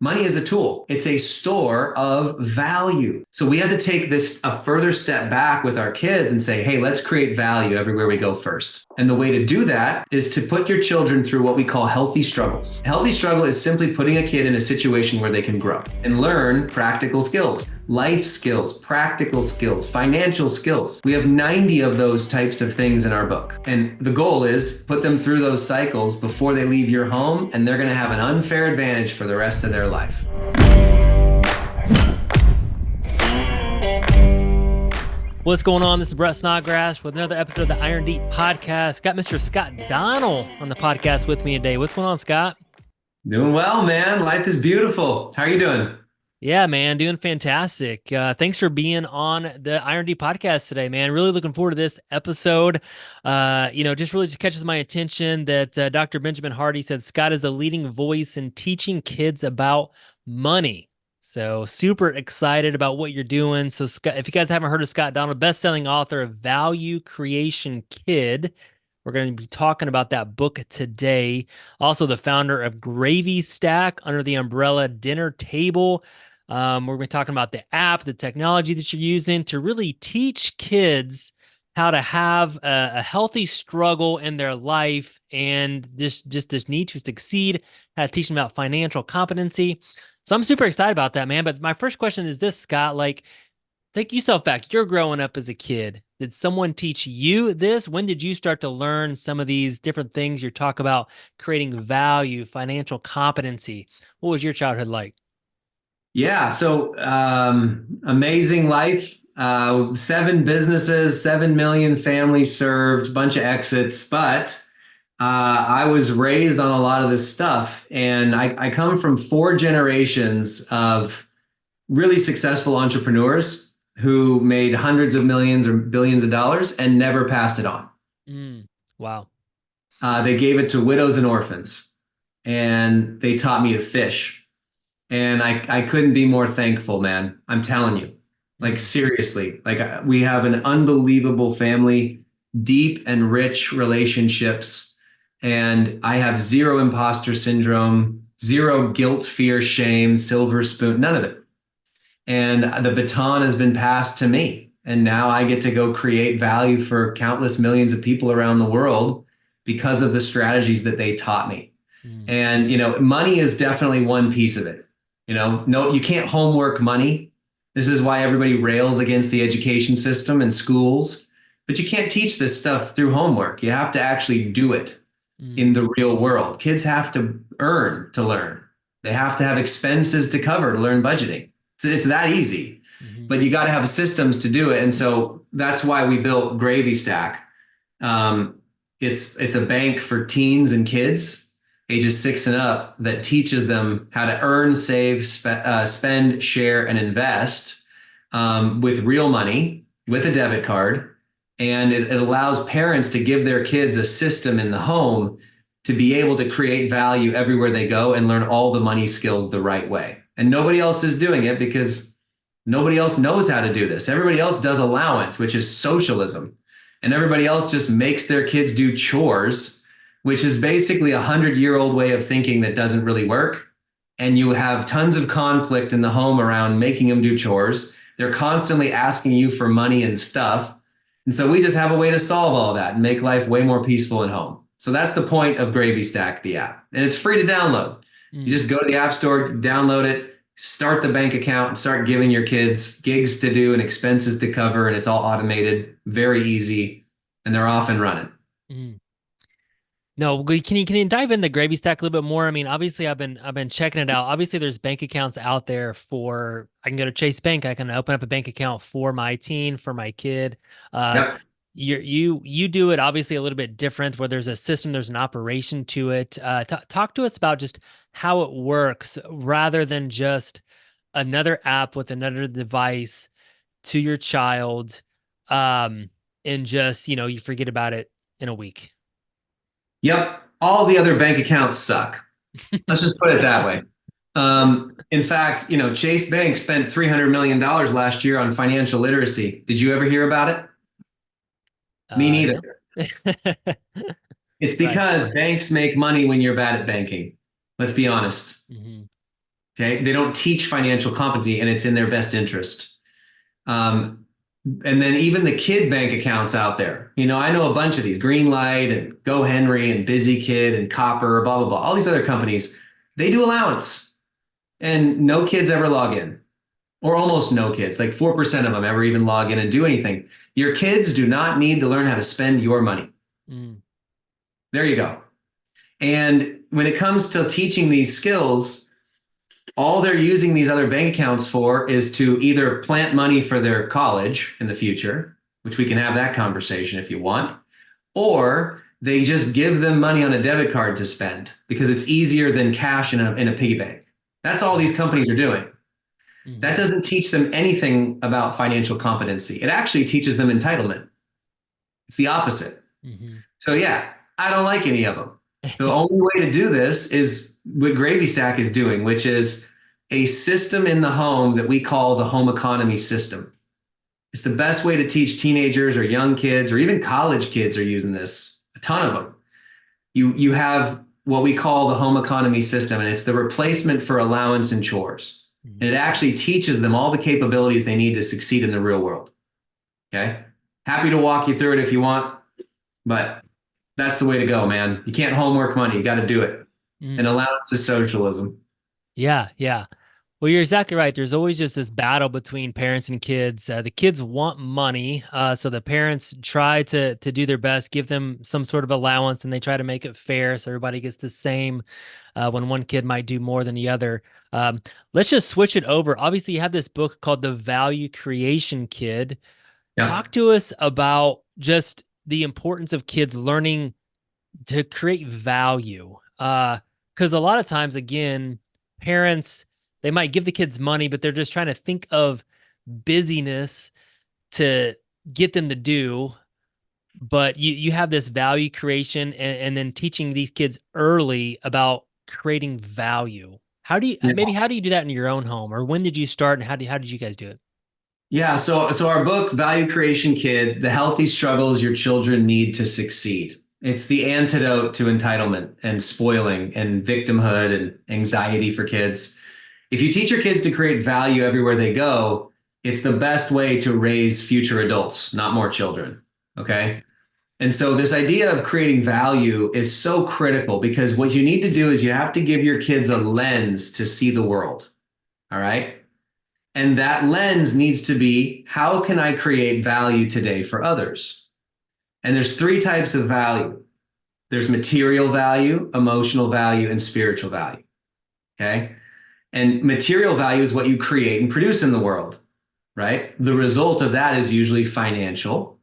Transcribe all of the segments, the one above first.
Money is a tool. It's a store of value. So we have to take this a further step back with our kids and say, hey, let's create value everywhere we go first. And the way to do that is to put your children through what we call healthy struggles. Healthy struggle is simply putting a kid in a situation where they can grow and learn practical skills, life skills, practical skills, financial skills. We have 90 of those types of things in our book. And the goal is put them through those cycles before they leave your home, and they're going to have an unfair advantage for the rest of their life. What's going on? This is Brett Snodgrass with another episode of the Iron Deep podcast. Got Mr. Scott Donnell on the podcast with me today. What's going on, Scott? Doing well, man. Life is beautiful. How are you doing? Yeah, man, doing fantastic. Thanks for being on the Iron Deep podcast today, man. Really looking forward to this episode. Just catches my attention that Dr. Benjamin Hardy said Scott is the leading voice in teaching kids about money. So super excited about what you're doing. So Scott, if you guys haven't heard of Scott Donnell, best-selling author of Value Creation Kid, we're going to be talking about that book today. Also the founder of Gravy Stack, under the umbrella Dinner Table. We're going to be talking about the app, the technology that you're using to really teach kids how to have a healthy struggle in their life and just this need to succeed, how to teach them about financial competency. So I'm super excited about that, man. But my first question is this, Scott, take yourself back. You're growing up as a kid. Did someone teach you this? When did you start to learn some of these different things? You talk about creating value, financial competency. What was your childhood like? Yeah, so amazing life. 7 businesses, 7 million families served, bunch of exits. But I was raised on a lot of this stuff. And I come from 4 generations of really successful entrepreneurs who made hundreds of millions or billions of dollars and never passed it on. Wow. They gave it to widows and orphans, and they taught me to fish. And I couldn't be more thankful, man. I'm telling you, seriously, we have an unbelievable family, deep and rich relationships. And I have zero imposter syndrome, zero guilt, fear, shame, silver spoon, none of it. And the baton has been passed to me. And now I get to go create value for countless millions of people around the world because of the strategies that they taught me. And, money is definitely one piece of it. No, you can't homework money. This is why everybody rails against the education system and schools. But you can't teach this stuff through homework. You have to actually do it in the real world. Kids have to earn to learn. They have to have expenses to cover to learn budgeting. It's that easy. But you got to have systems to do it. And so that's why we built Gravy Stack. It's a bank for teens and kids ages 6 and up that teaches them how to earn, save, spend, share, and invest with real money, with a debit card. And it allows parents to give their kids a system in the home to be able to create value everywhere they go and learn all the money skills the right way. And nobody else is doing it because nobody else knows how to do this. Everybody else does allowance, which is socialism. And everybody else just makes their kids do chores, which is basically 100-year-old way of thinking that doesn't really work. And you have tons of conflict in the home around making them do chores. They're constantly asking you for money and stuff. And so we just have a way to solve all that and make life way more peaceful at home. So that's the point of Gravy Stack, the app. And it's free to download. You just go to the App Store, download it, start the bank account, and start giving your kids gigs to do and expenses to cover. And it's all automated, very easy, and they're off and running. No, can you dive into Gravy Stack a little bit more? I mean, obviously I've been checking it out. Obviously there's bank accounts out there I can go to Chase Bank. I can open up a bank account for my teen, for my kid. Yep. You do it obviously a little bit different where there's a system, there's an operation to it. Talk to us about just how it works rather than just another app with another device to your child. And just, you forget about it in a week. Yep. All the other bank accounts suck. Let's just put it that way. In fact, Chase Bank spent $300 million last year on financial literacy. Did you ever hear about it? Me neither. No. It's because banks make money when you're bad at banking. Let's be honest. Okay. They don't teach financial competency, and it's in their best interest. Um, and then even the kid bank accounts out there. I know a bunch of these, Greenlight and Go Henry and Busy Kid and Copper, blah, blah, blah. All these other companies, they do allowance, and no kids ever log in, or almost no kids. Like 4% of them ever even log in and do anything. Your kids do not need to learn how to spend your money. Mm. There you go. And when it comes to teaching these skills, all they're using these other bank accounts for is to either plant money for their college in the future, which we can have that conversation if you want, or they just give them money on a debit card to spend because it's easier than cash in a piggy bank. That's all these companies are doing. Mm-hmm. That doesn't teach them anything about financial competency. It actually teaches them entitlement. It's the opposite. Mm-hmm. So yeah, I don't like any of them. The only way to do this is what Gravy Stack is doing, which is a system in the home that we call the home economy system. It's the best way to teach teenagers or young kids, or even college kids are using this, a ton of them. You have what we call the home economy system, and it's the replacement for allowance and chores. And it actually teaches them all the capabilities they need to succeed in the real world. Okay. Happy to walk you through it if you want, but that's the way to go, man. You can't homework money. You got to do it. And allowance is socialism. Yeah. Yeah. Well, you're exactly right. There's always just this battle between parents and kids. The kids want money, so the parents try to do their best, give them some sort of allowance, and they try to make it fair so everybody gets the same. When one kid might do more than the other. Let's just switch it over. Obviously, you have this book called The Value Creation Kid. Yeah. Talk to us about just the importance of kids learning to create value. Because a lot of times, again, parents, they might give the kids money, but they're just trying to think of busyness to get them to do. But you have this value creation, and then teaching these kids early about creating value. How do you Yeah. maybe how do you do that in your own home, or when did you start, and how did you guys do it? Yeah. So our book, Value Creation Kid, the healthy struggles your children need to succeed. It's the antidote to entitlement and spoiling and victimhood and anxiety for kids. If you teach your kids to create value everywhere they go, it's the best way to raise future adults, not more children. Okay. And so this idea of creating value is so critical, because what you need to do is you have to give your kids a lens to see the world. All right. And that lens needs to be, how can I create value today for others? And there's three types of value. There's material value, emotional value, and spiritual value. Okay. And material value is what you create and produce in the world, right? The result of that is usually financial,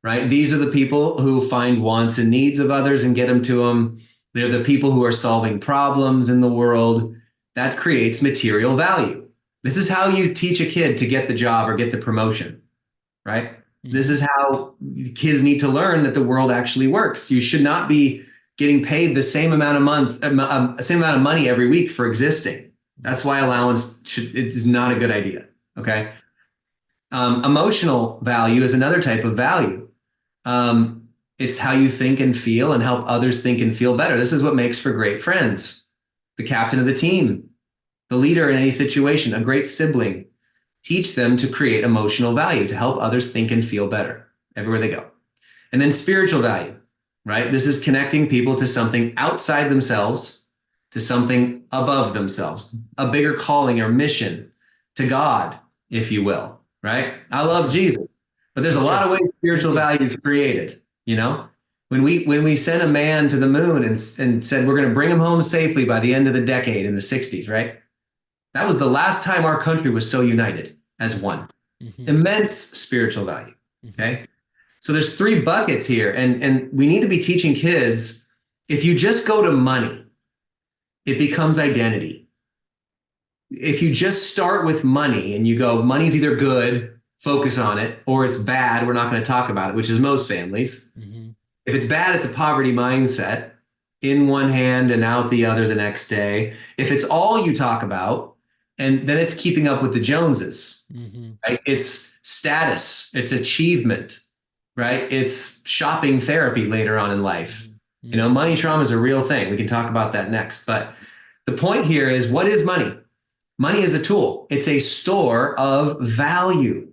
right? These are the people who find wants and needs of others and get them to them. They're the people who are solving problems in the world. That creates material value. This is how you teach a kid to get the job or get the promotion, right? This is how kids need to learn that the world actually works. You should not be getting paid the same amount of money every week for existing. That's why allowance is not a good idea. Okay. Emotional value is another type of value. It's how you think and feel and help others think and feel better. This is what makes for great friends. The captain of the team, the leader in any situation, a great sibling. Teach them to create emotional value to help others think and feel better everywhere they go. And then spiritual value, right? This is connecting people to something outside themselves, to something above themselves, a bigger calling or mission, to God, if you will, right? I love Jesus, but there's a lot of ways spiritual value is created. When we sent a man to the moon and said we're going to bring him home safely by the end of the decade in the 60s, right? That was the last time our country was so united as one. Immense spiritual value. Okay. So there's three buckets here, and we need to be teaching kids, if you just go to money, it becomes identity. If you just start with money and you go, money's either good, focus on it, or it's bad, we're not going to talk about it, which is most families. If it's bad, it's a poverty mindset, in one hand and out the other the next day. If it's all you talk about, and then it's keeping up with the Joneses, right? It's status, it's achievement, right? It's shopping therapy later on in life. Money trauma is a real thing. We can talk about that next. But the point here is, what is money? Money is a tool. It's a store of value,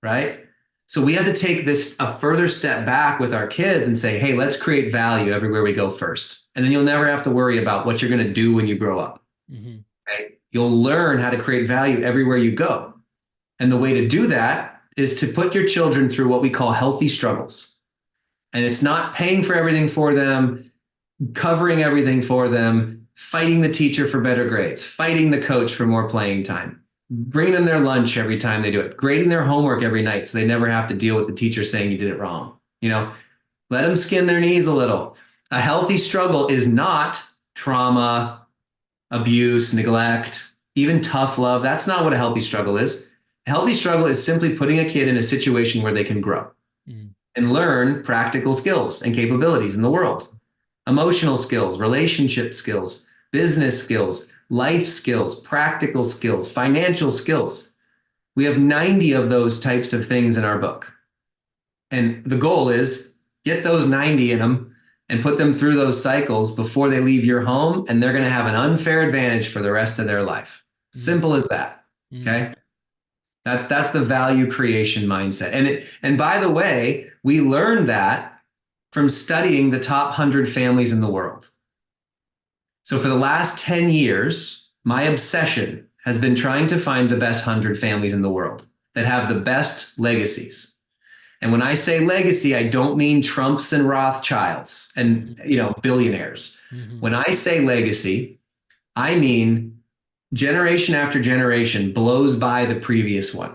right? So we have to take this a further step back with our kids and say, hey, let's create value everywhere we go first. And then you'll never have to worry about what you're going to do when you grow up, Mm-hmm. right? You'll learn how to create value everywhere you go. And the way to do that is to put your children through what we call healthy struggles. And it's not paying for everything for them, covering everything for them, fighting the teacher for better grades, fighting the coach for more playing time, bringing them their lunch every time they do it, grading their homework every night so they never have to deal with the teacher saying you did it wrong. Let them skin their knees a little. A healthy struggle is not trauma, abuse, neglect, even tough love. That's not what a healthy struggle is. A healthy struggle is simply putting a kid in a situation where they can grow and learn practical skills and capabilities in the world. Emotional skills, relationship skills, business skills, life skills, practical skills, financial skills. We have 90 of those types of things in our book. And the goal is get those 90 in them and put them through those cycles before they leave your home, and they're going to have an unfair advantage for the rest of their life. Simple as that. Okay. That's the value creation mindset. And by the way, we learned that from studying the top 100 families in the world. So for the last 10 years, my obsession has been trying to find the best 100 families in the world that have the best legacies. And when I say legacy, I don't mean Trumps and Rothschilds and billionaires. When I say legacy, I mean generation after generation blows by the previous one.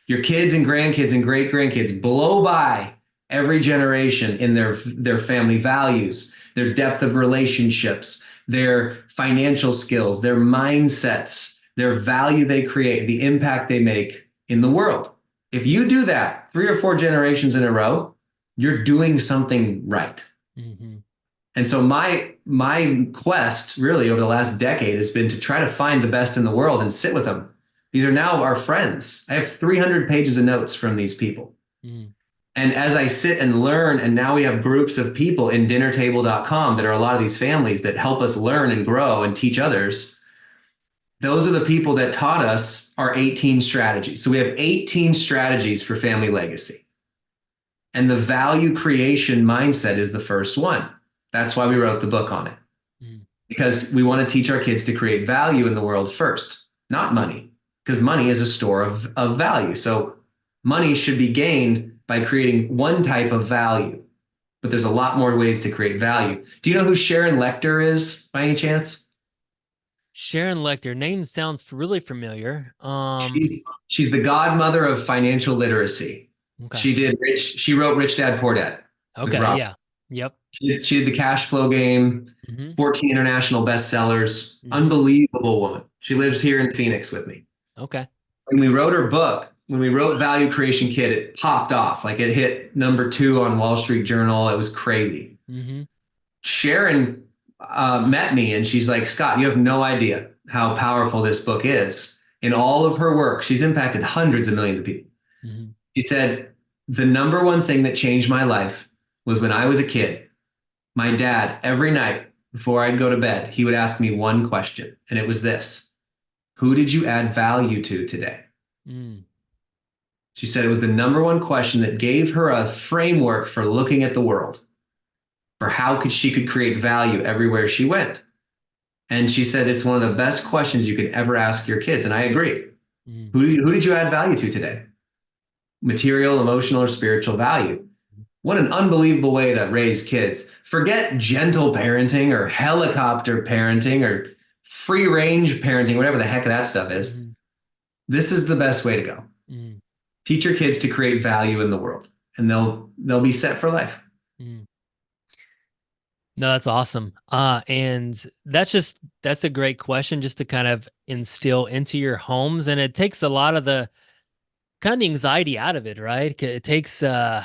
Your kids and grandkids and great grandkids blow by every generation in their family values, their depth of relationships, their financial skills, their mindsets, their value they create, the impact they make in the world. If you do that 3 or 4 generations in a row, you're doing something right. And so my quest really over the last decade has been to try to find the best in the world and sit with them. These are now our friends. I have 300 pages of notes from these people. And as I sit and learn, and now we have groups of people in dinnertable.com that are a lot of these families that help us learn and grow and teach others. Those are the people that taught us our 18 strategies. So we have 18 strategies for family legacy. And the value creation mindset is the first one. That's why we wrote the book on it. Because we want to teach our kids to create value in the world first, not money, because money is a store of value. So money should be gained by creating one type of value, but there's a lot more ways to create value. Do you know who Sharon Lechter is by any chance? Sharon Lechter, name sounds really familiar. She's the godmother of financial literacy. Okay. She wrote Rich Dad Poor Dad. Okay. Yeah. Yep. She did the cash flow game, 14 international bestsellers. Unbelievable woman. She lives here in Phoenix with me. Okay. When we wrote her book, when we wrote Value Creation Kit, it popped off. Like it hit #2 on Wall Street Journal. It was crazy. Sharon met me and she's like, Scott, you have no idea how powerful this book is. In all of her work, she's impacted hundreds of millions of people. She said, the #1 thing that changed my life was when I was a kid. My dad, every night before I'd go to bed, he would ask me one question, and it was this: who did you add value to today? She said it was the #1 question that gave her a framework for looking at the world, for how she could create value everywhere she went. And she said it's one of the best questions you could ever ask your kids. And I agree. Who did you add value to today? Material, emotional, or spiritual value. What an unbelievable way to raise kids. Forget gentle parenting or helicopter parenting or free range parenting, whatever the heck that stuff is. This is the best way to go. Teach your kids to create value in the world, and they'll be set for life. No, that's awesome. And that's a great question just to kind of instill into your homes. And it takes a lot of the kind of the anxiety out of it, right? It takes, oh,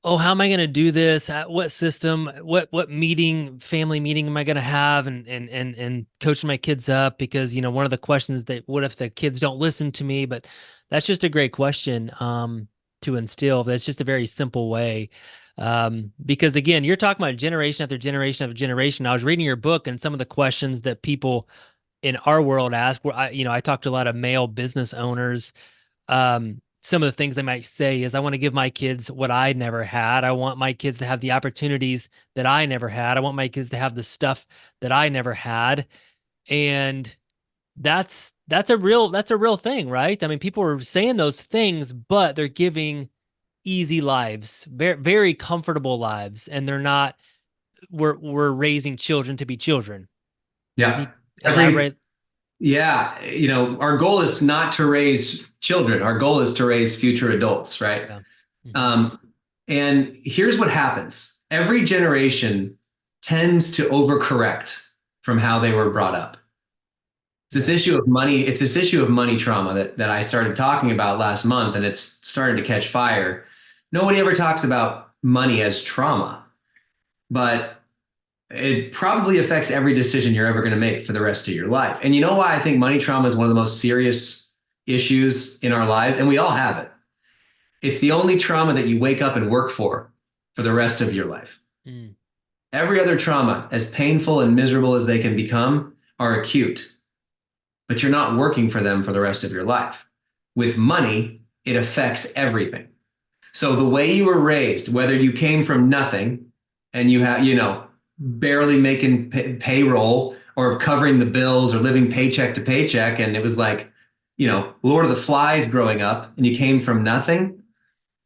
how am I going to do this? What system, what family meeting am I going to have and coaching my kids up? Because, one of the questions that, what if the kids don't listen to me? But that's just a great question, to instill. That's just a very simple way. Because again, you're talking about generation after generation after generation. I was reading your book and some of the questions that people in our world ask, where I talk to a lot of male business owners. Some of the things they might say is, I want to give my kids what I never had. I want my kids to have the opportunities that I never had. I want my kids to have the stuff that I never had. And that's a real thing, right? I mean, people are saying those things, but they're giving easy lives, very, very comfortable lives, and they're not. We're raising children to be children. Can you Yeah. Every elaborate? Yeah, our goal is not to raise children. Our goal is to raise future adults, right? Yeah. Hmm. Um, and here's what happens. Every generation tends to overcorrect from how they were brought up. It's this Yeah. issue of money. It's this issue of money trauma that I started talking about last month, and it's started to catch fire. Nobody ever talks about money as trauma, but it probably affects every decision you're ever going to make for the rest of your life. And you know why I think money trauma is one of the most serious issues in our lives? And we all have it. It's the only trauma that you wake up and work for the rest of your life. Mm. Every other trauma, as painful and miserable as they can become, are acute, but you're not working for them for the rest of your life. With money, it affects everything. So the way you were raised, whether you came from nothing and you have, barely making payroll or covering the bills or living paycheck to paycheck, and it was like, Lord of the Flies growing up, and you came from nothing.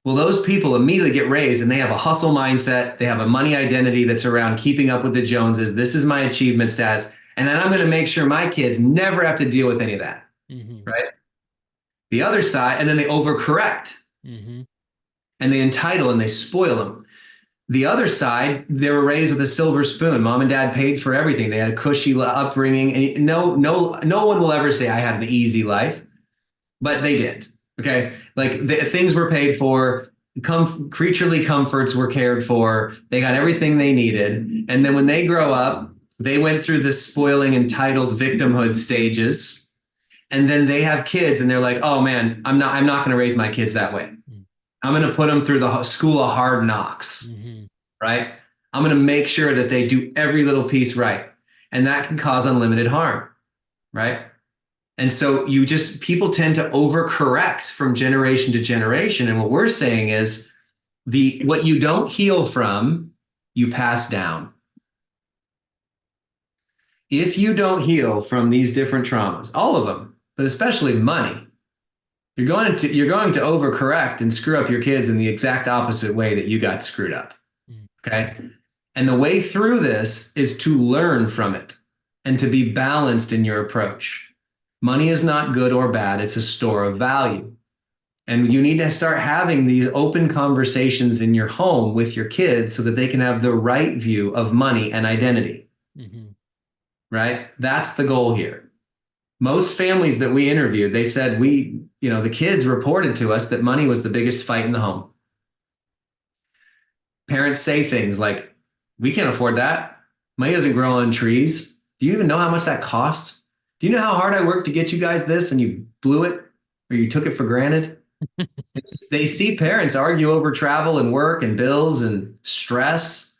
Well, those people immediately get raised and they have a hustle mindset. They have a money identity that's around keeping up with the Joneses. This is my achievement status. And then I'm going to make sure my kids never have to deal with any of that. Hmm. Right. The other side, and then they overcorrect Hmm. and they entitle and they spoil them. The other side, they were raised with a silver spoon. Mom and dad paid for everything. They had a cushy upbringing. And no one will ever say I had an easy life, but they did. Okay. Like things were paid for, creaturely comforts were cared for. They got everything they needed. And then when they grow up, they went through the spoiling, entitled victimhood stages. And then they have kids and they're like, oh man, I'm not going to raise my kids that way. I'm going to put them through the school of hard knocks, Hmm. right? I'm going to make sure that they do every little piece right. And that can cause unlimited harm, right? And so people tend to overcorrect from generation to generation. And what we're saying is what you don't heal from, you pass down. If you don't heal from these different traumas, all of them, but especially money, you're going to overcorrect and screw up your kids in the exact opposite way that you got screwed up. Okay. And the way through this is to learn from it and to be balanced in your approach. Money is not good or bad, it's a store of value. And you need to start having these open conversations in your home with your kids so that they can have the right view of money and identity. Hmm. Right? That's the goal here. Most families that we interviewed, they said the kids reported to us that money was the biggest fight in the home. Parents say things like, we can't afford that. Money doesn't grow on trees. Do you even know how much that cost? Do you know how hard I worked to get you guys this and you blew it or you took it for granted? They see parents argue over travel and work and bills and stress.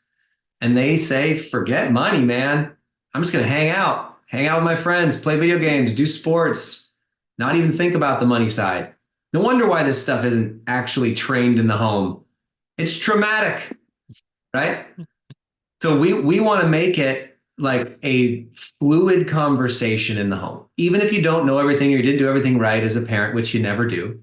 And they say, forget money, man. I'm just going to hang out with my friends, play video games, do sports, not even think about the money side. No wonder why this stuff isn't actually trained in the home. It's traumatic, right? So we want to make it like a fluid conversation in the home. Even if you don't know everything or you didn't do everything right as a parent, which you never do,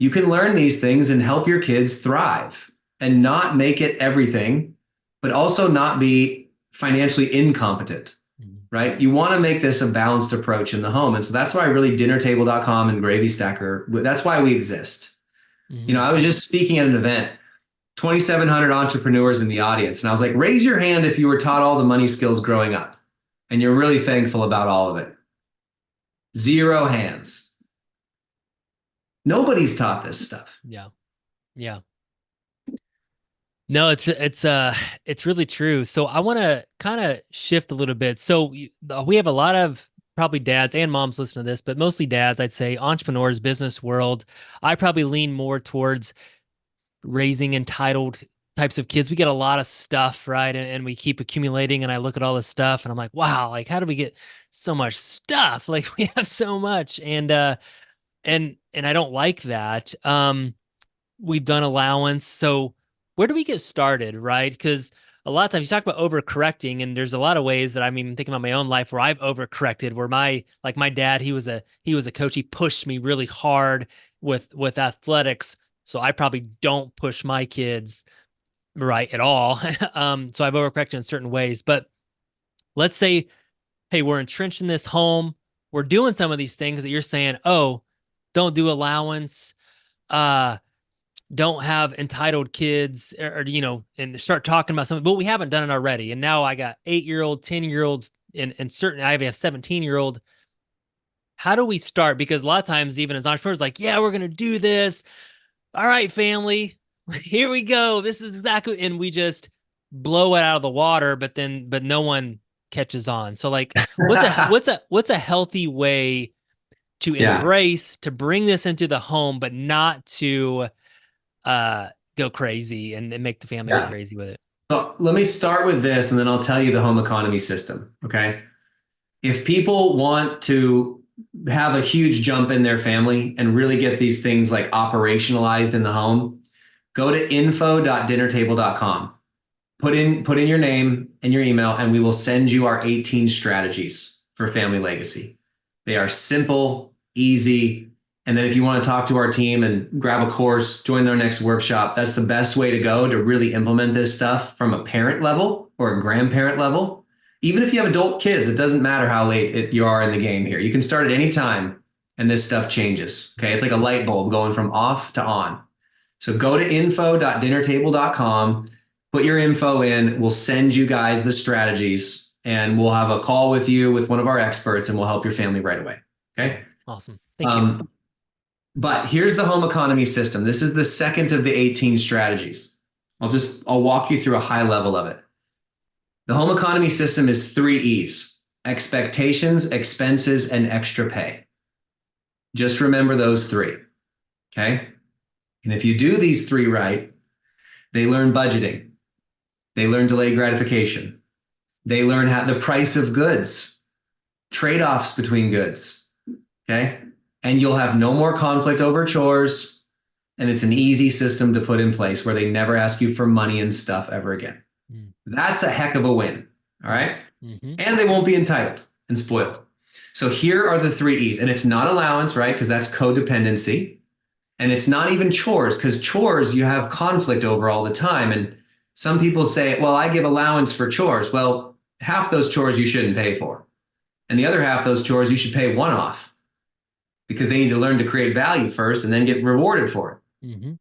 you can learn these things and help your kids thrive and not make it everything, but also not be financially incompetent, right? You want to make this a balanced approach in the home. And so that's why really dinnertable.com and Gravy Stacker, that's why we exist. Hmm. I was just speaking at an event, 2,700 entrepreneurs in the audience. And I was like, raise your hand if you were taught all the money skills growing up and you're really thankful about all of it. Zero hands. Nobody's taught this stuff. Yeah. Yeah. No, it's really true. So I want to kind of shift a little bit. So we have a lot of probably dads and moms listen to this, but mostly dads, I'd say, entrepreneurs, business world. I probably lean more towards raising entitled types of kids, we get a lot of stuff, right? And we keep accumulating. And I look at all this stuff and I'm like, wow, like how do we get so much stuff? Like we have so much. And I don't like that. We've done allowance. So where do we get started, right? Because a lot of times you talk about overcorrecting, and there's a lot of ways that I'm even thinking about my own life where I've overcorrected, where my dad, he was a coach. He pushed me really hard with athletics. So I probably don't push my kids right at all. So I've overcorrected in certain ways. But let's say, hey, we're entrenched in this home. We're doing some of these things that you're saying, oh, don't do allowance. Uh, don't have entitled kids and start talking about something, but we haven't done it already. And now I got 8-year-old, 10-year-old, and certain I have a 17-year-old. How do we start? Because a lot of times, even as entrepreneurs, like, yeah, we're gonna do this. All right, family, here we go. This is exactly, and we just blow it out of the water, but no one catches on. So like, what's a healthy way to Yeah. embrace, to bring this into the home, but not to uh go crazy and make the family go Yeah. crazy with it. So let me start with this and then I'll tell you the home economy system. Okay. If people want to have a huge jump in their family and really get these things like operationalized in the home, go to info.dinnertable.com. Put in your name and your email, and we will send you our 18 strategies for family legacy. They are simple, easy. And then if you want to talk to our team and grab a course, join our next workshop, that's the best way to go to really implement this stuff from a parent level or a grandparent level. Even if you have adult kids, it doesn't matter how late you are in the game here. You can start at any time and this stuff changes. Okay. It's like a light bulb going from off to on. So go to info.dinnertable.com, put your info in. We'll send you guys the strategies and we'll have a call with you with one of our experts and we'll help your family right away. Okay. Awesome. Thank you. But here's the home economy system. This is the second of the 18 strategies. I'll walk you through a high level of it. The home economy system is 3 E's: expectations, expenses, and extra pay. Just remember those 3. Okay. And if you do these 3 right, they learn budgeting. They learn delayed gratification. They learn how the price of goods, trade-offs between goods. Okay. And you'll have no more conflict over chores. And it's an easy system to put in place where they never ask you for money and stuff ever again. Mm. That's a heck of a win. All right. Mm-hmm. And they won't be entitled and spoiled. So here are the 3 E's. And it's not allowance, right? Because that's codependency. And it's not even chores, because chores you have conflict over all the time. And some people say, well, I give allowance for chores. Well, half those chores you shouldn't pay for. And the other half those chores you should pay one off, because they need to learn to create value first and then get rewarded for it. Mm-hmm.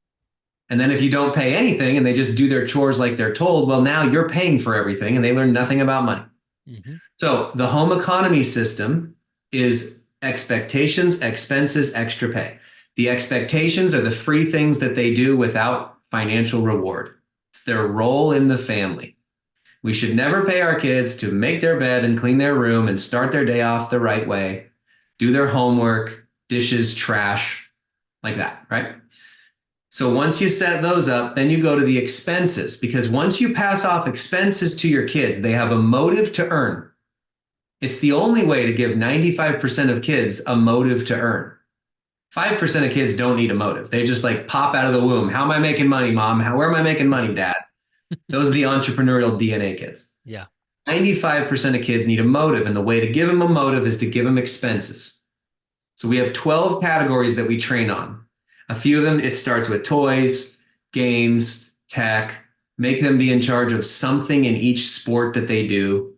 And then if you don't pay anything and they just do their chores like they're told, well, now you're paying for everything and they learn nothing about money. Mm-hmm. So the home economy system is expectations, expenses, extra pay. The expectations are the free things that they do without financial reward. It's their role in the family. We should never pay our kids to make their bed and clean their room and start their day off the right way, do their homework, dishes, trash, like that, right? So once you set those up, then you go to the expenses, because once you pass off expenses to your kids, they have a motive to earn. It's the only way to give 95% of kids a motive to earn. 5% of kids don't need a motive. They just like pop out of the womb. How am I making money, mom? Where am I making money, dad? Those are the entrepreneurial DNA kids. Yeah. 95% of kids need a motive. And the way to give them a motive is to give them expenses. So we have 12 categories that we train on. A few of them, it starts with toys, games, tech. Make them be in charge of something in each sport that they do,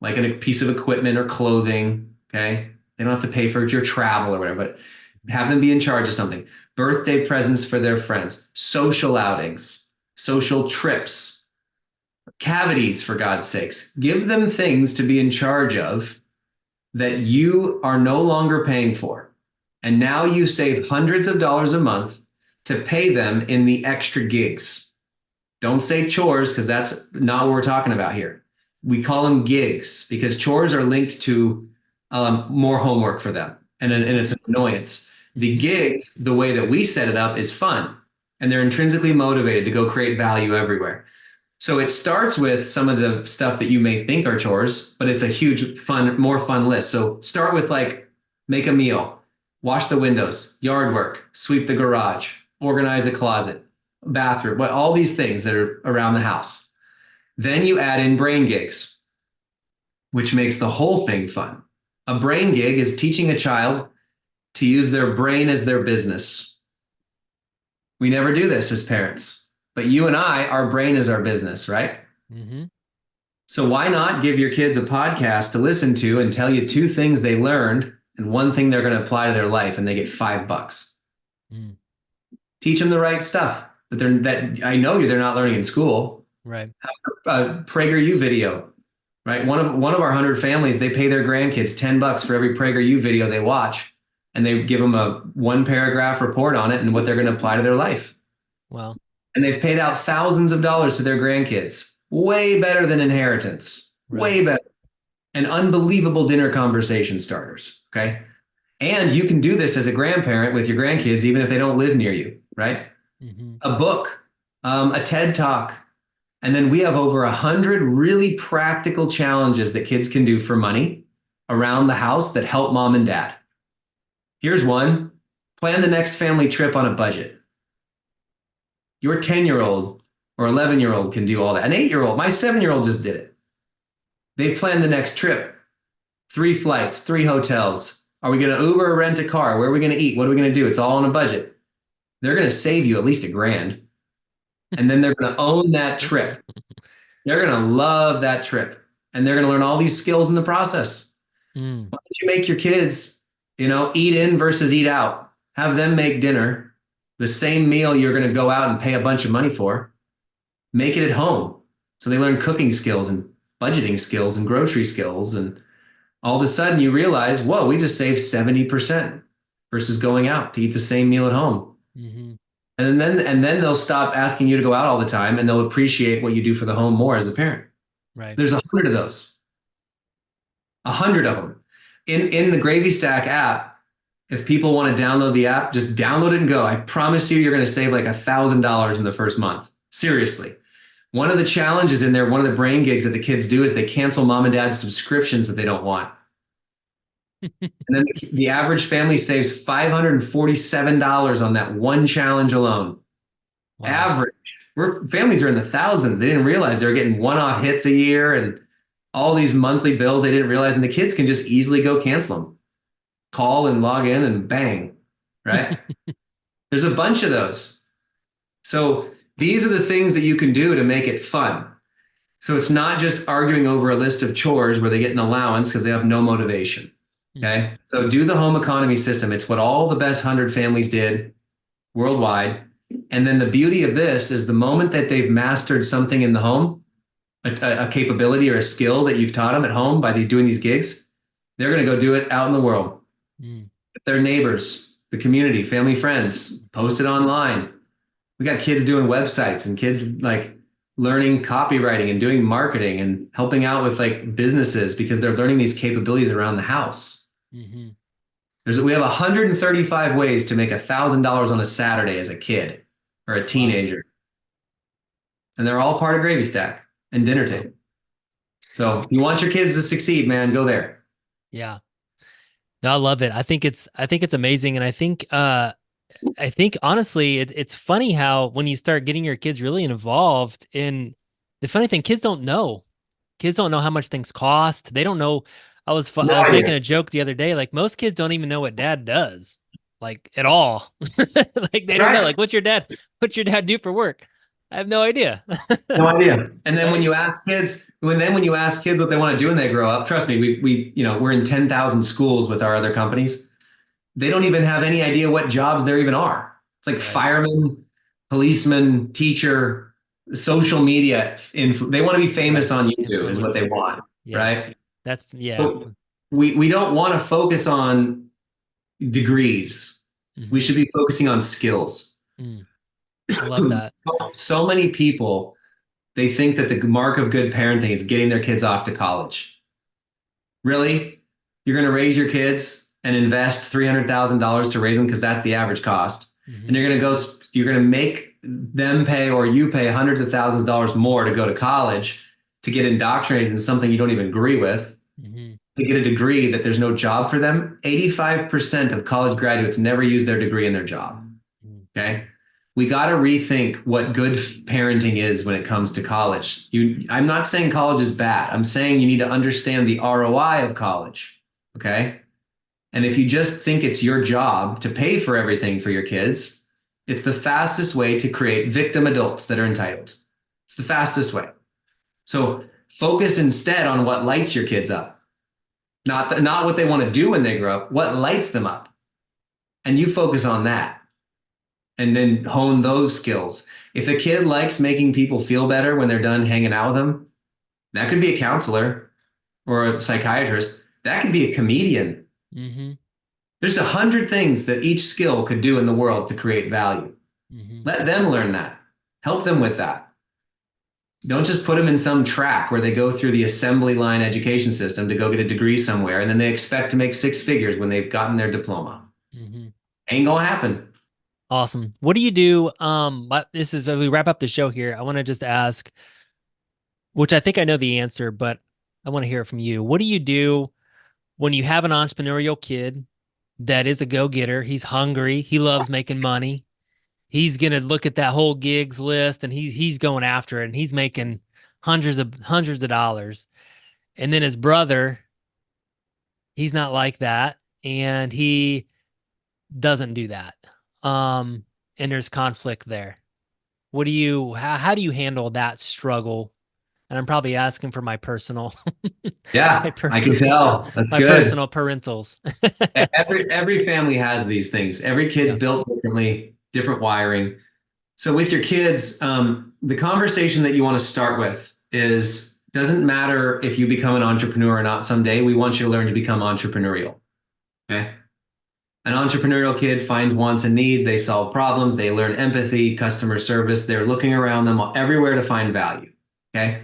like a piece of equipment or clothing. Okay. They don't have to pay for your travel or whatever, but have them be in charge of something. Birthday presents for their friends, social outings, social trips, cavities, for God's sakes. Give them things to be in charge of that you are no longer paying for. And now you save hundreds of dollars a month to pay them in the extra gigs. Don't say chores, because that's not what we're talking about here. We call them gigs because chores are linked to more homework for them. And it's an annoyance. The gigs, the way that we set it up, is fun. and they're intrinsically motivated to go create value everywhere. So it starts with some of the stuff that you may think are chores, but it's a huge fun, more fun list. So start with like make a meal, wash the windows, yard work, sweep the garage, organize a closet, bathroom, all these things that are around the house. Then you add in brain gigs, which makes the whole thing fun. A brain gig is teaching a child to use their brain as their business. We never do this as parents, but you and I, our brain is our business, right? Mm-hmm. So why not give your kids a podcast to listen to and tell you two things they learned and one thing they're going to apply to their life, and they get $5. Mm. Teach them the right stuff that I know they're not learning in school. Right. PragerU video, right? One of our 100 families, they pay their grandkids $10 for every PragerU video they watch, and they give them a 1-paragraph report on it and what they're going to apply to their life. Wow. And they've paid out thousands of dollars to their grandkids. Way better than inheritance. Right. Way better. And unbelievable dinner conversation starters. Okay. And you can do this as a grandparent with your grandkids, even if they don't live near you, right? Mm-hmm. A book, a TED Talk. And then we have over 100 really practical challenges that kids can do for money around the house that help mom and dad. Here's one. Plan the next family trip on a budget. Your 10-year-old or 11-year-old can do all that. An 8-year-old, my 7-year-old just did it. They planned the next trip. 3 flights, 3 hotels. Are we going to Uber or rent a car? Where are we going to eat? What are we going to do? It's all on a budget. They're going to save you at least $1,000. And then they're going to own that trip. They're going to love that trip. And they're going to learn all these skills in the process. Mm. Why don't you make your kids, eat in versus eat out? Have them make dinner, the same meal you're going to go out and pay a bunch of money for. Make it at home. So they learn cooking skills and budgeting skills and grocery skills. And all of a sudden you realize, whoa, we just saved 70% versus going out to eat the same meal at home. Mm-hmm. And then they'll stop asking you to go out all the time, and they'll appreciate what you do for the home more as a parent. Right. There's 100 of those. 100 of them. In the Gravy Stack app, if people want to download the app, just download it and go. I promise you're going to save like $1,000 in the first month. Seriously. One of the challenges in there, one of the brain gigs that the kids do is they cancel mom and dad's subscriptions that they don't want. And then the average family saves $547 on that one challenge alone. Wow. Average. Families are in the thousands. They didn't realize they were getting one-off hits a year and all these monthly bills they didn't realize. And the kids can just easily go cancel them. Call and log in and bang, right? There's a bunch of those. So these are the things that you can do to make it fun. So it's not just arguing over a list of chores where they get an allowance because they have no motivation. Okay. So do the home economy system. It's what all the best 100 families did worldwide. And then the beauty of this is the moment that they've mastered something in the home, a capability or a skill that you've taught them at home by doing these gigs, they're going to go do it out in the world. With their neighbors, the community, family, friends, post it online. We got kids doing websites and kids like learning copywriting and doing marketing and helping out with like businesses because they're learning these capabilities around the house. Mm-hmm. We have 135 ways to make $1,000 on a Saturday as a kid or a teenager. Wow. And they're all part of Gravy Stack and Dinner Table. So if you want your kids to succeed, man, go there. Yeah. No, I love it. I think it's amazing. And I think honestly, it's funny how when you start getting your kids really involved in the funny thing, kids don't know how much things cost. They don't know. I was making a joke the other day. Like most kids don't even know what dad does, like at all. Like they don't know. Like what's your dad do for work? I have no idea. No idea. And then when you ask kids what they want to do when they grow up, trust me, we're in 10,000 schools with our other companies. They don't even have any idea what jobs there even are. It's like fireman, policeman, teacher, social media. They want to be famous on YouTube is what they want, right? That's So we don't want to focus on degrees. Mm-hmm. We should be focusing on skills. I love that. So many people, they think that the mark of good parenting is getting their kids off to college. Really? You're going to raise your kids and invest $300,000 to raise them because that's the average cost. And Mm-hmm. you're going to make them pay or you pay hundreds of thousands of dollars more to go to college to get indoctrinated in something you don't even agree with, Mm-hmm. to get a degree that there's no job for them. 85% of college graduates never use their degree in their job. Okay. We got to rethink what good parenting is when it comes to college. I'm not saying college is bad. I'm saying you need to understand the ROI of college. Okay. And if you just think it's your job to pay for everything for your kids, it's the fastest way to create victim adults that are entitled. It's the fastest way. So focus instead on what lights your kids up, not what they want to do when they grow up, what lights them up. And you focus on that and then hone those skills. If a kid likes making people feel better when they're done hanging out with them, that could be a counselor or a psychiatrist. That could be a comedian. Mm-hmm. There's 100 things that each skill could do in the world to create value. Mm-hmm. Let them learn that. Help them with that. Don't just put them in some track where they go through the assembly line education system to go get a degree somewhere and then they expect to make six figures when they've gotten their diploma. Mm-hmm. Ain't gonna happen. Awesome. What do you do? But this is as we wrap up the show here. I want to just ask, which I think I know the answer, but I want to hear it from you. What do you do when you have an entrepreneurial kid that is a go-getter? He's hungry. He loves making money. He's gonna look at that whole gigs list and he's going after it and he's making hundreds of dollars. And then his brother, he's not like that, and he doesn't do that. Um, and there's conflict there. How do you handle that struggle? And I'm probably asking for my personal, my Yeah, I can personal, tell. That's my good. personal parentals. Every family has these things. Every kid's Yeah. built differently, different wiring. So with your kids, the conversation that you want to start with is doesn't matter if you become an entrepreneur or not someday. We want you to learn to become entrepreneurial. Okay. An entrepreneurial kid finds wants and needs. They solve problems. They learn empathy, customer service. They're looking around them everywhere to find value. Okay.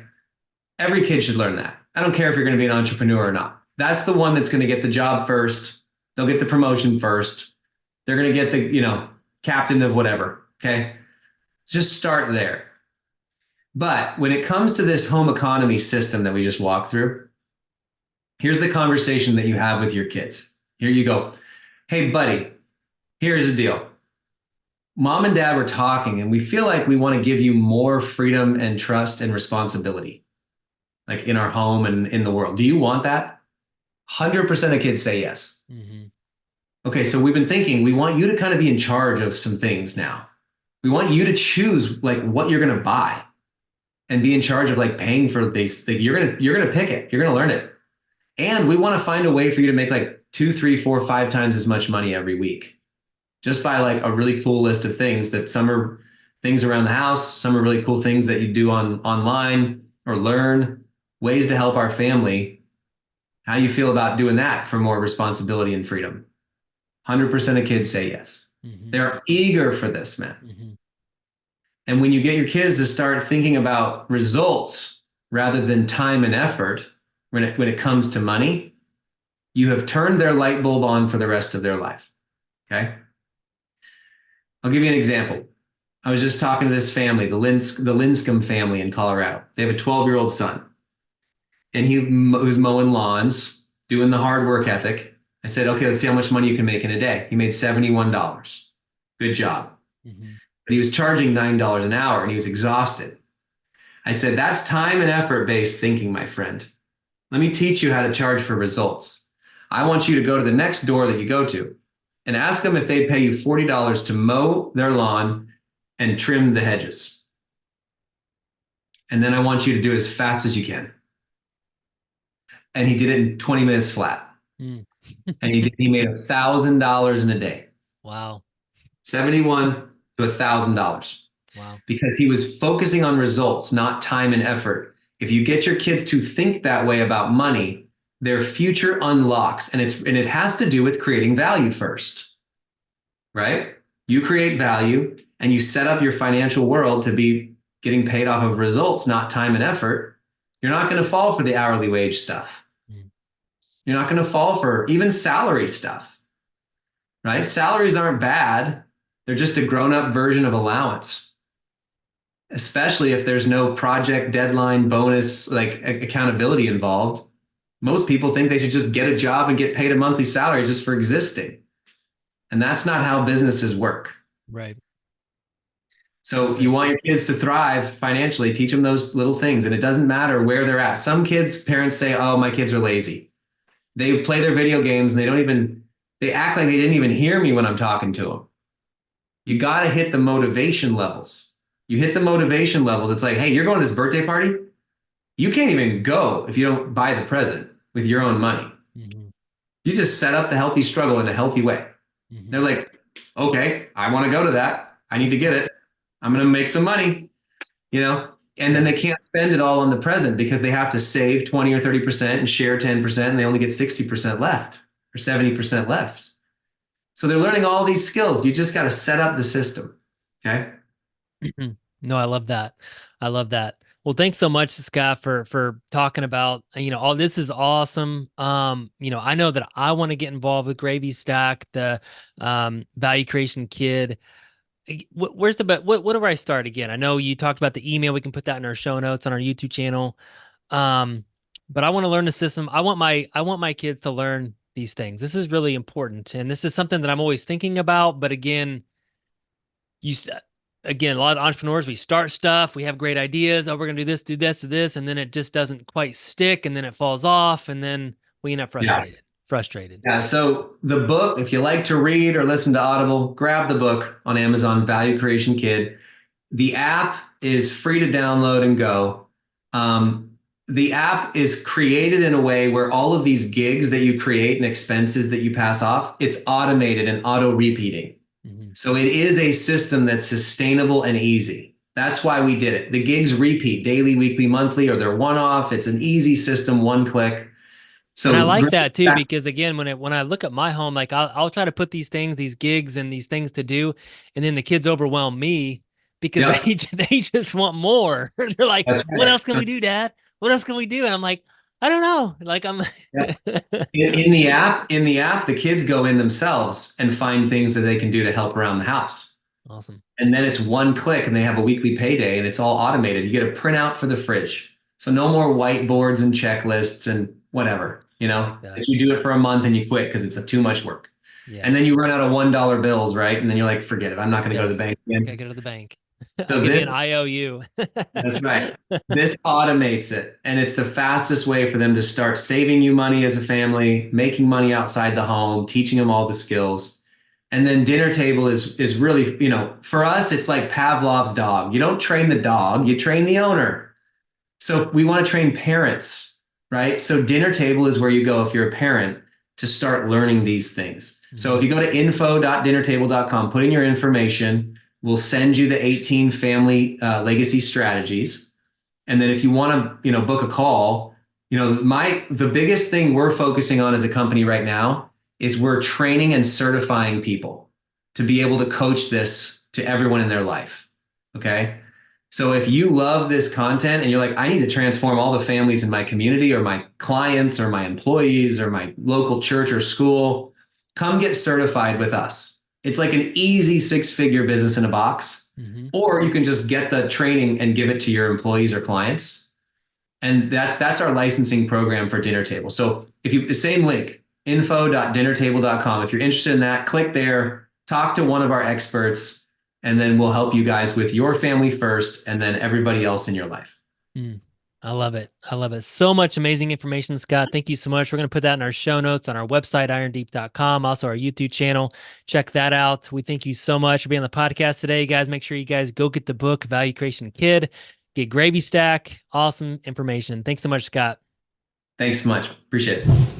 Every kid should learn that. I don't care if you're going to be an entrepreneur or not. That's the one that's going to get the job first. They'll get the promotion first. They're going to get the, captain of whatever. Okay. Just start there. But when it comes to this home economy system that we just walked through, here's the conversation that you have with your kids. Here you go. Hey, buddy, here's the deal. Mom and dad were talking, and we feel like we want to give you more freedom and trust and responsibility, like in our home and in the world. Do you want that? 100% of kids say yes. Mm-hmm. Okay, so we've been thinking we want you to kind of be in charge of some things now. We want you to choose like what you're going to buy and be in charge of like paying for these. Like, you're gonna pick it. You're gonna learn it, and we want to find a way for you to make like 2, 3, 4, 5 times as much money every week, just by like a really cool list of things that some are things around the house, some are really cool things that you do online or learn ways to help our family. How you feel about doing that for more responsibility and freedom? 100% of kids say yes. Mm-hmm. They're eager for this, man. Mm-hmm. And when you get your kids to start thinking about results rather than time and effort when it comes to money, you have turned their light bulb on for the rest of their life. Okay. I'll give you an example. I was just talking to this family, the Linscomb family in Colorado. They have a 12-year-old son, and he was mowing lawns, doing the hard work ethic. I said, okay, let's see how much money you can make in a day. He made $71. Good job. Mm-hmm. But he was charging $9 an hour and he was exhausted. I said, that's time and effort based thinking, my friend. Let me teach you how to charge for results. I want you to go to the next door that you go to and ask them if they'd pay you $40 to mow their lawn and trim the hedges. And then I want you to do it as fast as you can. And he did it in 20 minutes flat. Mm. And he made $1,000 in a day. Wow. 71 to $1,000. Wow. Because he was focusing on results, not time and effort. If you get your kids to think that way about money, their future unlocks, and it has to do with creating value first, right? You create value and you set up your financial world to be getting paid off of results, not time and effort. You're not going to fall for the hourly wage stuff. You're not going to fall for even salary stuff, right? Salaries aren't bad. They're just a grown-up version of allowance, especially if there's no project deadline bonus, like accountability involved. Most people think they should just get a job and get paid a monthly salary just for existing. And that's not how businesses work. Right. So That's you it. want your kids to thrive financially, teach them those little things. And it doesn't matter where they're at. Some kids, parents say, oh, my kids are lazy. They play their video games and they act like they didn't even hear me when I'm talking to them. You got to hit the motivation levels. You hit the motivation levels. It's like, hey, you're going to this birthday party. You can't even go if you don't buy the present with your own money. Mm-hmm. You just set up the healthy struggle in a healthy way. Mm-hmm. They're like, okay, I want to go to that. I need to get it. I'm going to make some money, and then they can't spend it all on the present because they have to save 20 or 30% and share 10%, and they only get 60% left or 70% left. So they're learning all these skills. You just got to set up the system. Okay. No, I love that. I love that. Well, thanks so much, Scott, for talking about, all this is awesome. I know that I want to get involved with Gravy Stack, the value creation kid. Where's the what do I start again? I know you talked about the email. We can put that in our show notes on our YouTube channel. But I want to learn the system. I want my kids to learn these things. This is really important. And this is something that I'm always thinking about. But again, you again, a lot of entrepreneurs, we start stuff, we have great ideas. Oh, we're gonna do this, do this, and then it just doesn't quite stick, and then it falls off, and then we end up Yeah. frustrated. Frustrated. Yeah. So the book, if you like to read or listen to Audible, grab the book on Amazon, Value Creation Kid. The app is free to download and go. The app is created in a way where all of these gigs that you create and expenses that you pass off, it's automated and auto repeating. Mm-hmm. So it is a system that's sustainable and easy. That's why we did it. The gigs repeat daily, weekly, monthly, or they're one off. It's an easy system, one click. And I So like that too, because again, when I look at my home, like I'll try to put these things, these gigs and these things to do, and then the kids overwhelm me because yeah, they just want more. They're like, that's "What right. else can So we do, Dad? What else can we do?" And I'm like, "I don't know." Like I'm yeah. In the app, the kids go in themselves and find things that they can do to help around the house. Awesome. And then it's one click and they have a weekly payday and it's all automated. You get a printout for the fridge. So no more whiteboards and checklists and whatever, I like that. if you do it for a month and you quit because it's too much work. And then Yes. you run out of $1 bills, right? And then you're like, forget it. I'm not going to go to the Yes. bank Gotta again. go to the bank. I'll So give you an this, IOU. that's right. This automates it. And it's the fastest way for them to start saving you money as a family, making money outside the home, teaching them all the skills. And then dinner table is really, for us, it's like Pavlov's dog. You don't train the dog, you train the owner. So we want to train parents, right? So dinner table is where you go if you're a parent to start learning these things. So if you go to info.dinnertable.com, put in your information, we'll send you the 18 family legacy strategies. And then if you want to, book a call, the biggest thing we're focusing on as a company right now is we're training and certifying people to be able to coach this to everyone in their life. Okay. So if you love this content and you're like, I need to transform all the families in my community or my clients or my employees or my local church or school, come get certified with us. It's like an easy 6-figure business in a box. Mm-hmm. Or you can just get the training and give it to your employees or clients. And that's our licensing program for Dinner Table. So if you, the same link, info.dinnertable.com. If you're interested in that, click there, talk to one of our experts, and then we'll help you guys with your family first and then everybody else in your life. I love it. I love it. So much amazing information, Scott. Thank you so much. We're going to put that in our show notes on our website, irondeep.com, also our YouTube channel. Check that out. We thank you so much for being on the podcast today, guys. Make sure you guys go get the book, Value Creation Kid, get Gravy Stack. Awesome information. Thanks so much, Scott. Thanks so much. Appreciate it.